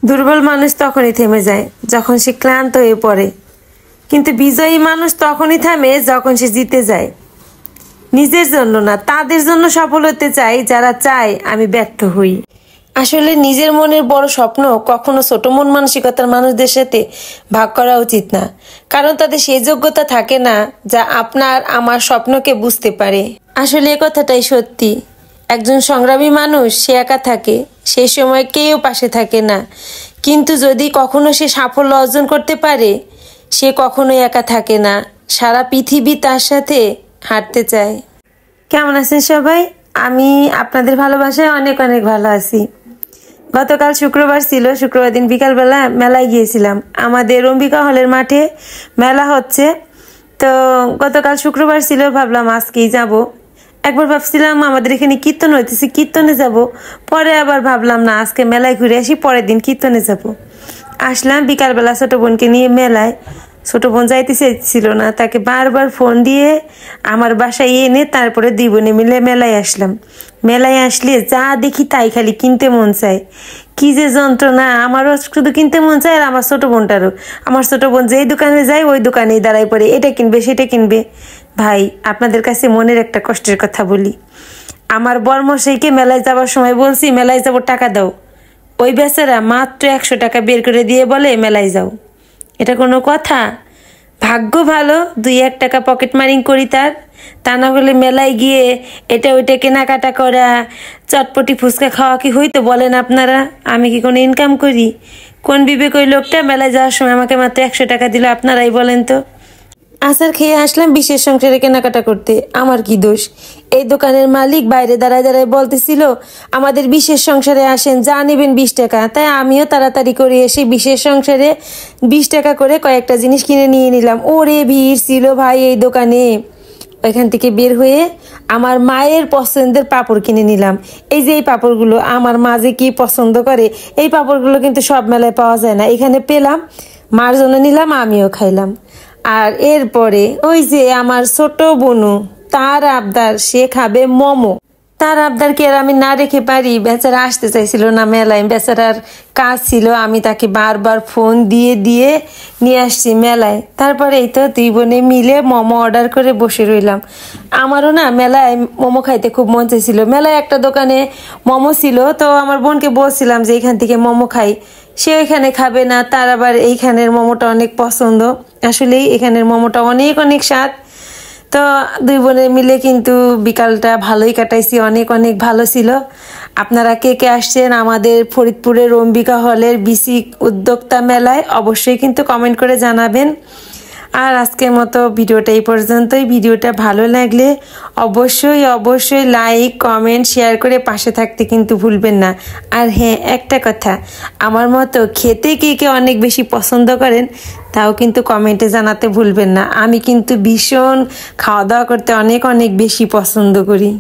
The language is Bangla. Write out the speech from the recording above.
দুর্বল মানুষ তখনই থেমে যায় যখন সে ক্লান্ত হয়ে পড়ে, কিন্তু বিজয়ী মানুষ তখনই থামে যখন সে জিতে যায়। নিজের জন্য না, তাদের জন্য সফল হতে চাই যারা চায় আমি ব্যর্থ হই। আসলে নিজের মনের বড় স্বপ্ন কখনো ছোট মন মানসিকতার মানুষদের সাথে ভাগ করা উচিত না, কারণ তাদের সেই যোগ্যতা থাকে না যা আপনার আমার স্বপ্নকে বুঝতে পারে। আসলে এ কথাটাই সত্যি, একজন সংগ্রামী মানুষ সে একা থাকে, সেই সময় কেউ পাশে থাকে না, কিন্তু যদি কখনো সে সাফল্য অর্জন করতে পারে সে কখনোই একা থাকে না, সারা পৃথিবী তার সাথে হাঁটতে চায়। কেমন আছেন সবাই? আমি আপনাদের ভালোবাসায় অনেক অনেক ভালো আছি। গতকাল শুক্রবার ছিল, শুক্রবার দিন বিকালবেলা মেলায় গিয়েছিলাম। আমাদের অম্বিকা হলের মাঠে মেলা হচ্ছে, তো গতকাল শুক্রবার ছিল, ভাবলাম আজকেই যাব। একবার ভাবছিলাম আমাদের এখানে কীর্তন হইতেছে, কীর্তনে যাব, পরে আবার ভাবলাম না, আজকে মেলায় ঘুরে আসি, পরের দিন কীর্তনে যাব। আসলাম বিকালবেলা ছোট বোনকে নিয়ে মেলায়। ছোট বোন যাইতে চাইছিল না, তাকে বারবার ফোন দিয়ে আমার বাসায় এনে তারপরে দুই বোনে মিলে মেলায় আসলাম। মেলায় আসলে যা দেখি তাই খালি কিনতে মন চায়, কি যে যন্ত্রণা। আমারও শুধু কিনতে মন চায় আর আমার ছোট বোনটারও। আমার ছোট বোন যেই দোকানে যায় ওই দোকানেই দাঁড়ায় পড়ে, এটা কিনবে সেটা কিনবে। ভাই, আপনাদের কাছে মনের একটা কষ্টের কথা বলি। আমার বর্মশাইকে মেলায় যাওয়ার সময় বলছি মেলায় যাবো, টাকা দাও। ওই বেচারা মাত্র 100 টাকা বের করে দিয়ে বলে মেলায় যাও। এটা কোনো কথা? ভাগ্য ভালো 2-1 টাকা পকেট মারিং করি তার, তা না হলে মেলায় গিয়ে এটা ওইটা কেনাকাটা করা, চটপটি ফুচকা খাওয়া কি হইতো বলেন আপনারা? আমি কি কোনো ইনকাম করি? কোন বিবেক ওই লোকটা মেলায় যাওয়ার সময় আমাকে মাত্র 100 টাকা দিল, আপনারাই বলেন তো। আচার খেয়ে আসলাম বিশেষ সংসারে কেনাকাটা করতে, আমার কি দোষ? এই দোকানের মালিক বাইরে দাঁড়ায় দাঁড়ায় বলতেছিল আমাদের বিশেষ সংসারে আসেন, যা নেবেন 20 টাকা। তাই আমিও তাড়াতাড়ি করে এসে বিশেষ সংসারে 20 টাকা করে কয়েকটা জিনিস কিনে নিয়ে নিলাম। ওরে ভিড় ছিল ভাই এই দোকানে। ওইখান থেকে বের হয়ে আমার মায়ের পছন্দের পাঁপড় কিনে নিলাম। এই যে এই পাঁপড়গুলো আমার মা যে কি পছন্দ করে, এই পাঁপড়গুলো কিন্তু সব মেলায় পাওয়া যায় না, এখানে পেলাম, মার জন্য নিলাম, আমিও খাইলাম। আর এরপরে ওই যে আমার ছোট বোনু, তার আবদার, সে খাবে মোমো। তার আবদার কি আর আমি না রেখে পারি? বেচারা আসতে চাইছিল না মেলায়, বেচারার কাজ ছিল, আমি তাকে বারবার ফোন দিয়ে দিয়ে নিয়ে আসছি মেলায়। তারপরে এই তো 2 বোনে মিলে মোমো অর্ডার করে বসে রইলাম। আমারও না মেলায় মোমো খাইতে খুব মন চাইছিল। মেলায় একটা দোকানে মোমো ছিল, তো আমার বোনকে বলছিলাম যে এখান থেকে মোমো খাই, সে ওইখানে খাবে না, তার আবার এইখানের মোমোটা অনেক পছন্দ। আসলেই এখানের মোমোটা অনেক অনেক স্বাদ। তো 2 বোনে মিলে কিন্তু বিকালটা ভালোই কাটাইছি, অনেক অনেক ভালো ছিল। আপনারা কে কে আসছেন আমাদের ফরিদপুরের অম্বিকা হলের বিসি উদ্যোক্তা মেলায় অবশ্যই কিন্তু কমেন্ট করে জানাবেন। আর আজকের মতো ভিডিওটা এই পর্যন্তই। ভিডিওটা ভালো লাগলে অবশ্যই অবশ্যই লাইক কমেন্ট শেয়ার করে পাশে থাকতে কিন্তু ভুলবেন না। আর হ্যাঁ, একটা কথা, আমার মতো খেতে কে কে অনেক বেশি পছন্দ করেন তাও কিন্তু কমেন্টে জানাতে ভুলবেন না। আমি কিন্তু ভীষণ খাওয়া দাওয়া করতে অনেক অনেক বেশি পছন্দ করি।